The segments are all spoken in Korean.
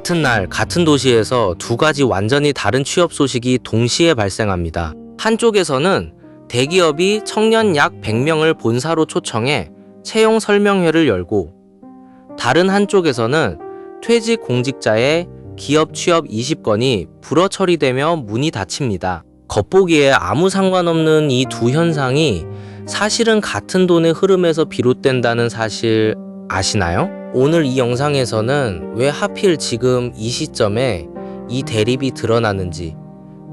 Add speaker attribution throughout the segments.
Speaker 1: 같은 날, 같은 도시에서 두 가지 완전히 다른 취업 소식이 동시에 발생합니다. 한쪽에서는 대기업이 청년 약 100명을 본사로 초청해 채용 설명회를 열고, 다른 한쪽에서는 퇴직 공직자의 기업 취업 20건이 불어 처리되며 문이 닫힙니다. 겉보기에 아무 상관없는 이 두 현상이 사실은 같은 돈의 흐름에서 비롯된다는 사실 아시나요? 오늘 이 영상에서는 왜 하필 지금 이 시점에 이 대립이 드러나는지,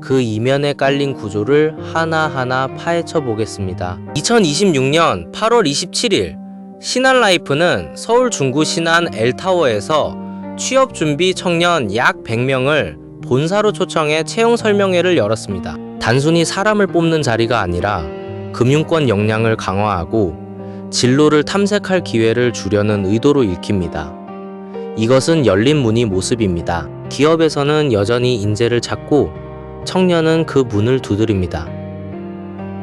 Speaker 1: 그 이면에 깔린 구조를 하나하나 파헤쳐 보겠습니다. 2026년 8월 27일 신한라이프는 서울 중구 신한 L타워에서 취업준비 청년 약 100명을 본사로 초청해 채용 설명회를 열었습니다. 단순히 사람을 뽑는 자리가 아니라 금융권 역량을 강화하고 진로를 탐색할 기회를 주려는 의도로 읽힙니다. 이것은 열린 문의 모습입니다. 기업에서는 여전히 인재를 찾고 청년은 그 문을 두드립니다.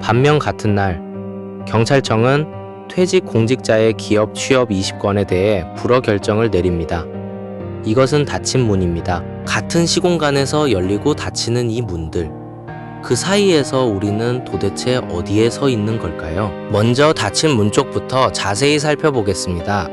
Speaker 1: 반면 같은 날, 경찰청은 퇴직 공직자의 기업 취업 20건에 대해 불허 결정을 내립니다. 이것은 닫힌 문입니다. 같은 시공간에서 열리고 닫히는 이 문들, 그 사이에서 우리는 도대체 어디에 서 있는 걸까요? 먼저 닫힌 문 쪽부터 자세히 살펴보겠습니다.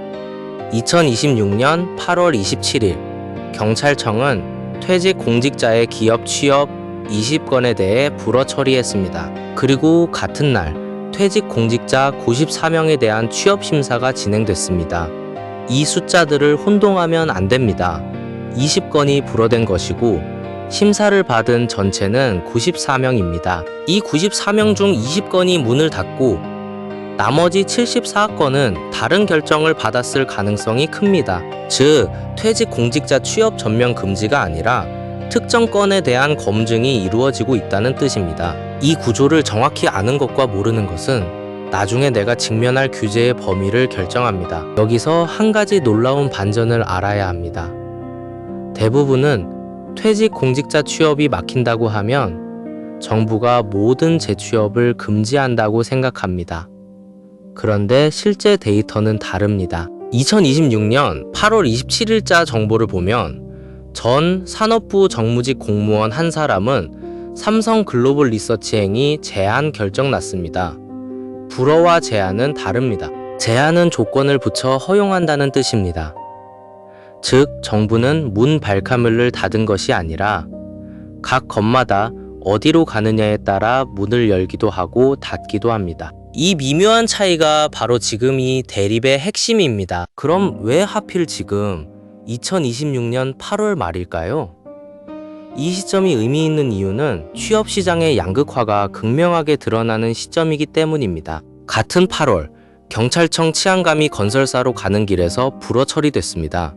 Speaker 1: 2026년 8월 27일 경찰청은 퇴직 공직자의 기업 취업 20건에 대해 불허 처리했습니다. 그리고 같은 날 퇴직 공직자 94명에 대한 취업 심사가 진행됐습니다. 이 숫자들을 혼동하면 안 됩니다. 20건이 불허된 것이고 심사를 받은 전체는 94명입니다. 이 94명 중 20건이 문을 닫고 나머지 74건은 다른 결정을 받았을 가능성이 큽니다. 즉, 퇴직 공직자 취업 전면 금지가 아니라 특정 건에 대한 검증이 이루어지고 있다는 뜻입니다. 이 구조를 정확히 아는 것과 모르는 것은 나중에 내가 직면할 규제의 범위를 결정합니다. 여기서 한 가지 놀라운 반전을 알아야 합니다. 대부분은 퇴직 공직자 취업이 막힌다고 하면 정부가 모든 재취업을 금지한다고 생각합니다. 그런데 실제 데이터는 다릅니다. 2026년 8월 27일자 정보를 보면 전 산업부 정무직 공무원 한 사람은 삼성 글로벌 리서치행위 제한 결정 났습니다. 불허와 제한은 다릅니다. 제한은 조건을 붙여 허용한다는 뜻입니다. 즉, 정부는 문 발카물을 닫은 것이 아니라 각 건마다 어디로 가느냐에 따라 문을 열기도 하고 닫기도 합니다. 이 미묘한 차이가 바로 지금 이 대립의 핵심입니다. 그럼 왜 하필 지금 2026년 8월 말일까요? 이 시점이 의미 있는 이유는 취업 시장의 양극화가 극명하게 드러나는 시점이기 때문입니다. 같은 8월, 경찰청 치안감이 건설사로 가는 길에서 불허 처리됐습니다.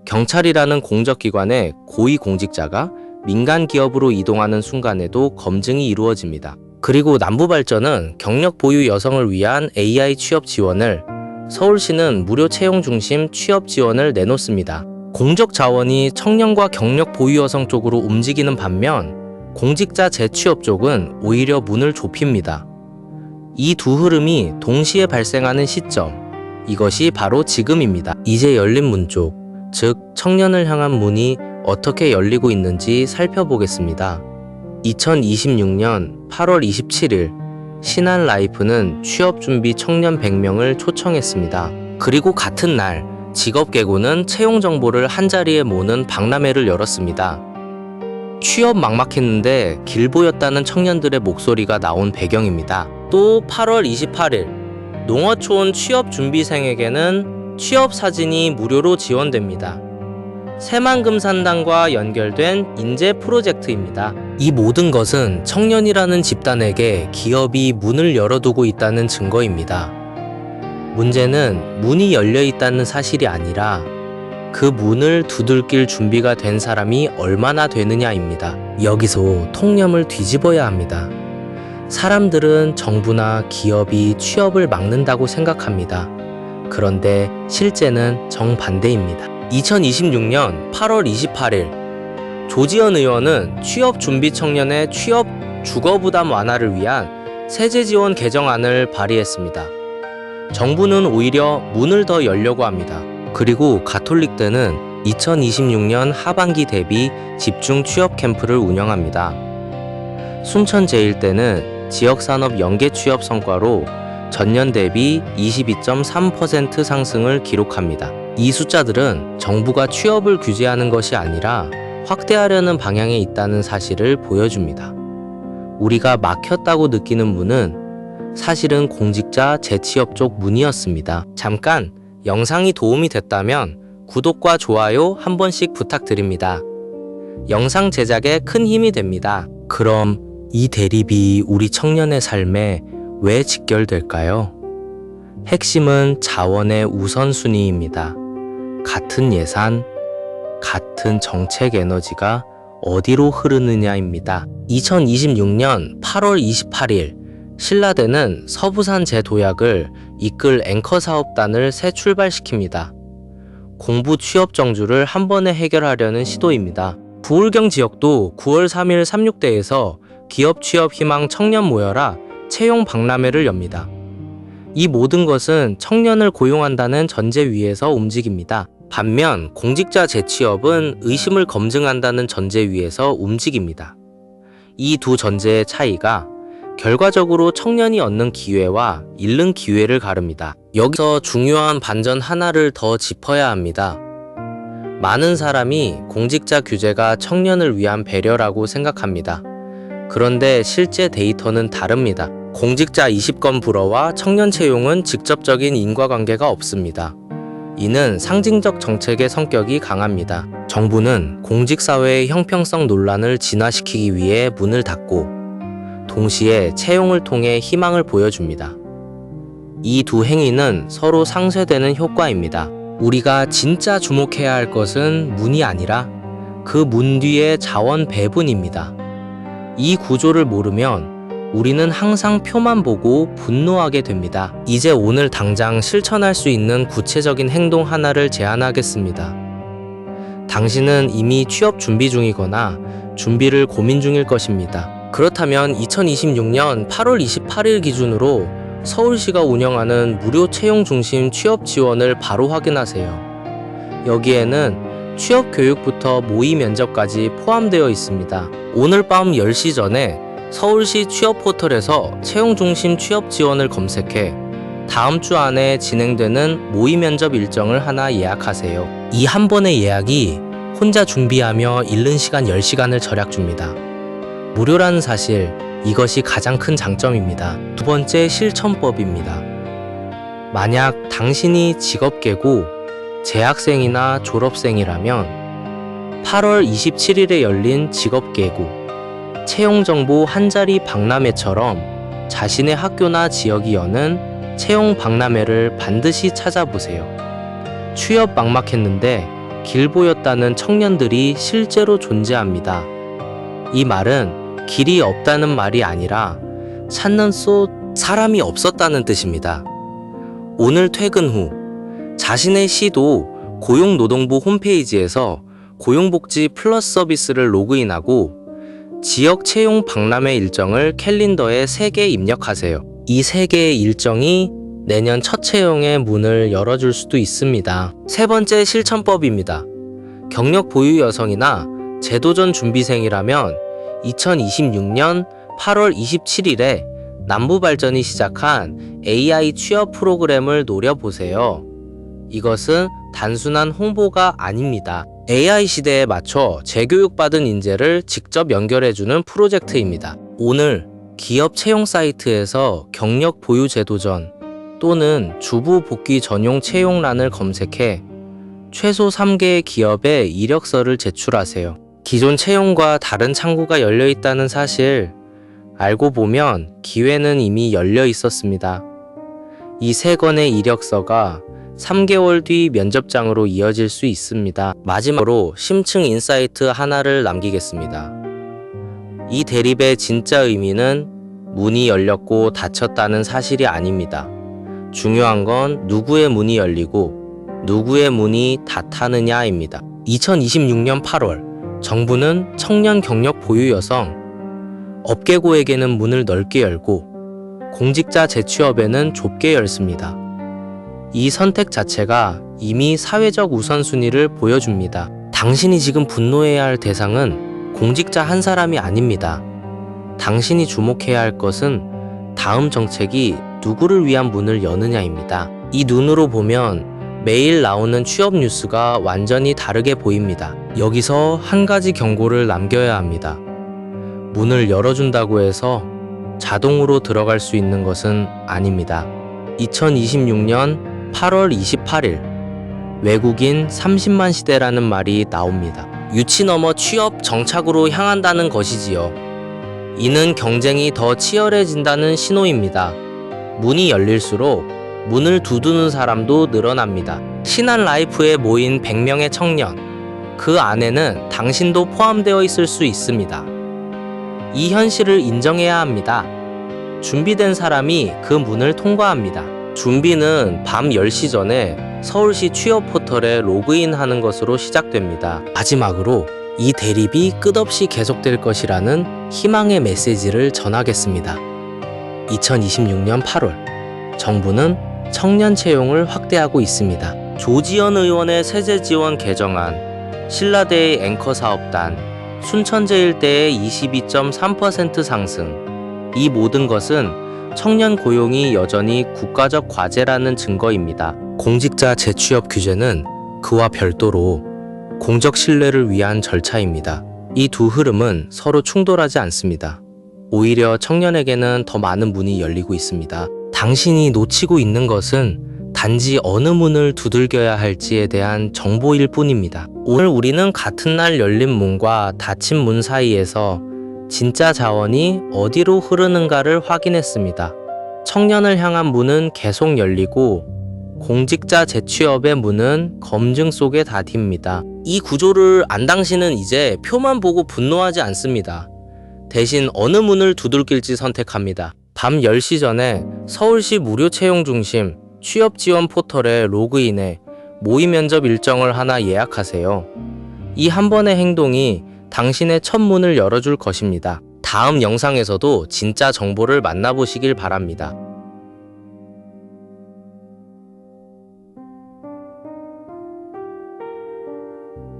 Speaker 1: 경찰이라는 공적기관의 고위 공직자가 민간 기업으로 이동하는 순간에도 검증이 이루어집니다. 그리고 남부발전은 경력 보유 여성을 위한 AI 취업 지원을, 서울시는 무료 채용 중심 취업 지원을 내놓습니다. 공적 자원이 청년과 경력 보유 여성 쪽으로 움직이는 반면 공직자 재취업 쪽은 오히려 문을 좁힙니다. 이 두 흐름이 동시에 발생하는 시점, 이것이 바로 지금입니다. 이제 열린 문 쪽, 즉 청년을 향한 문이 어떻게 열리고 있는지 살펴보겠습니다. 2026년 8월 27일 신한라이프는 취업준비 청년 100명을 초청했습니다. 그리고 같은 날 직업계고는 채용 정보를 한자리에 모으는 박람회를 열었습니다. 취업 막막했는데 길 보였다는 청년들의 목소리가 나온 배경입니다. 또 8월 28일 농어촌 취업준비생에게는 취업사진이 무료로 지원됩니다. 새만금산당과 연결된 인재 프로젝트입니다. 이 모든 것은 청년이라는 집단에게 기업이 문을 열어두고 있다는 증거입니다. 문제는 문이 열려 있다는 사실이 아니라 그 문을 두들길 준비가 된 사람이 얼마나 되느냐입니다. 여기서 통념을 뒤집어야 합니다. 사람들은 정부나 기업이 취업을 막는다고 생각합니다. 그런데 실제는 정반대입니다. 2026년 8월 28일 조지현 의원은 취업준비 청년의 취업 주거부담 완화를 위한 세제 지원 개정안을 발의했습니다. 정부는 오히려 문을 더 열려고 합니다. 그리고 가톨릭대는 2026년 하반기 대비 집중 취업 캠프를 운영합니다. 순천제일대는 지역산업 연계 취업 성과로 전년 대비 22.3% 상승을 기록합니다. 이 숫자들은 정부가 취업을 규제하는 것이 아니라 확대하려는 방향에 있다는 사실을 보여줍니다. 우리가 막혔다고 느끼는 문은 사실은 공직자 재취업 쪽 문이었습니다. 잠깐 영상이 도움이 됐다면 구독과 좋아요 한 번씩 부탁드립니다. 영상 제작에 큰 힘이 됩니다. 그럼 이 대립이 우리 청년의 삶에 왜 직결될까요? 핵심은 자원의 우선순위입니다. 같은 예산, 같은 정책 에너지가 어디로 흐르느냐입니다. 2026년 8월 28일 신라대는 서부산 재도약을 이끌 앵커 사업단을 새 출발시킵니다. 공부 취업 정주를 한 번에 해결하려는 시도입니다. 부울경 지역도 9월 3일 36대에서 기업 취업 희망 청년 모여라 채용 박람회를 엽니다. 이 모든 것은 청년을 고용한다는 전제 위에서 움직입니다. 반면 공직자 재취업은 의심을 검증한다는 전제 위에서 움직입니다. 이 두 전제의 차이가 결과적으로 청년이 얻는 기회와 잃는 기회를 가릅니다. 여기서 중요한 반전 하나를 더 짚어야 합니다. 많은 사람이 공직자 규제가 청년을 위한 배려라고 생각합니다. 그런데 실제 데이터는 다릅니다. 공직자 20건 불어와 청년 채용은 직접적인 인과관계가 없습니다. 이는 상징적 정책의 성격이 강합니다. 정부는 공직사회의 형평성 논란을 진화시키기 위해 문을 닫고 동시에 채용을 통해 희망을 보여줍니다. 이 두 행위는 서로 상쇄되는 효과입니다. 우리가 진짜 주목해야 할 것은 문이 아니라 그 문 뒤의 자원 배분입니다. 이 구조를 모르면 우리는 항상 표만 보고 분노하게 됩니다. 이제 오늘 당장 실천할 수 있는 구체적인 행동 하나를 제안하겠습니다. 당신은 이미 취업 준비 중이거나 준비를 고민 중일 것입니다. 그렇다면 2026년 8월 28일 기준으로 서울시가 운영하는 무료 채용 중심 취업 지원을 바로 확인하세요. 여기에는 취업 교육부터 모의 면접까지 포함되어 있습니다. 오늘 밤 10시 전에 서울시 취업 포털에서 채용 중심 취업 지원을 검색해 다음 주 안에 진행되는 모의 면접 일정을 하나 예약하세요. 이 한 번의 예약이 혼자 준비하며 잃는 시간 10시간을 절약 줍니다. 무료라는 사실, 이것이 가장 큰 장점입니다. 두 번째 실천법입니다. 만약 당신이 직업계고 재학생이나 졸업생이라면 8월 27일에 열린 직업계고 채용정보 한자리 박람회처럼 자신의 학교나 지역이 여는 채용 박람회를 반드시 찾아보세요. 취업 막막했는데 길 보였다는 청년들이 실제로 존재합니다. 이 말은 길이 없다는 말이 아니라 찾는 사람이 없었다는 뜻입니다. 오늘 퇴근 후 자신의 시도 고용노동부 홈페이지에서 고용복지 플러스 서비스를 로그인하고 지역 채용 박람회 일정을 캘린더에 3개 입력하세요. 이 3개의 일정이 내년 첫 채용의 문을 열어줄 수도 있습니다. 세 번째 실천법입니다. 경력 보유 여성이나 재도전 준비생이라면 2026년 8월 27일에 남부발전이 시작한 AI 취업 프로그램을 노려보세요. 이것은 단순한 홍보가 아닙니다. AI 시대에 맞춰 재교육받은 인재를 직접 연결해주는 프로젝트입니다. 오늘 기업 채용 사이트에서 경력 보유 재도전 또는 주부 복귀 전용 채용란을 검색해 최소 3개의 기업에 이력서를 제출하세요. 기존 채용과 다른 창구가 열려 있다는 사실, 알고 보면 기회는 이미 열려 있었습니다. 이 3건의 이력서가 3개월 뒤 면접장으로 이어질 수 있습니다. 마지막으로 심층 인사이트 하나를 남기겠습니다. 이 대립의 진짜 의미는 문이 열렸고 닫혔다는 사실이 아닙니다. 중요한 건 누구의 문이 열리고 누구의 문이 닫히느냐입니다. 2026년 8월 정부는 청년 경력 보유 여성, 업계고에게는 문을 넓게 열고 공직자 재취업에는 좁게 열습니다. 이 선택 자체가 이미 사회적 우선순위를 보여줍니다. 당신이 지금 분노해야 할 대상은 공직자 한 사람이 아닙니다. 당신이 주목해야 할 것은 다음 정책이 누구를 위한 문을 여느냐입니다. 이 눈으로 보면 매일 나오는 취업 뉴스가 완전히 다르게 보입니다. 여기서 한 가지 경고를 남겨야 합니다. 문을 열어준다고 해서 자동으로 들어갈 수 있는 것은 아닙니다. 2026년 8월 28일 외국인 30만 시대라는 말이 나옵니다. 유치 넘어 취업 정착으로 향한다는 것이지요. 이는 경쟁이 더 치열해진다는 신호입니다. 문이 열릴수록 문을 두드는 사람도 늘어납니다. 신한라이프에 모인 100명의 청년, 그 안에는 당신도 포함되어 있을 수 있습니다. 이 현실을 인정해야 합니다. 준비된 사람이 그 문을 통과합니다. 준비는 밤 10시 전에 서울시 취업 포털에 로그인하는 것으로 시작됩니다. 마지막으로 이 대립이 끝없이 계속될 것이라는 희망의 메시지를 전하겠습니다. 2026년 8월, 정부는 청년 채용을 확대하고 있습니다. 조지현 의원의 세제 지원 개정안, 신라대의 앵커 사업단, 순천제일대의 22.3% 상승, 이 모든 것은 청년 고용이 여전히 국가적 과제라는 증거입니다. 공직자 재취업 규제는 그와 별도로 공적 신뢰를 위한 절차입니다. 이 두 흐름은 서로 충돌하지 않습니다. 오히려 청년에게는 더 많은 문이 열리고 있습니다. 당신이 놓치고 있는 것은 단지 어느 문을 두들겨야 할지에 대한 정보일 뿐입니다. 오늘 우리는 같은 날 열린 문과 닫힌 문 사이에서 진짜 자원이 어디로 흐르는가를 확인했습니다. 청년을 향한 문은 계속 열리고 공직자 재취업의 문은 검증 속에 닫힙니다. 이 구조를 안 당신은 이제 표만 보고 분노하지 않습니다. 대신 어느 문을 두들길지 선택합니다. 밤 10시 전에 서울시 무료 채용 중심 취업 지원 포털에 로그인해 모의 면접 일정을 하나 예약하세요. 이 한 번의 행동이 당신의 첫 문을 열어줄 것입니다. 다음 영상에서도 진짜 정보를 만나보시길 바랍니다.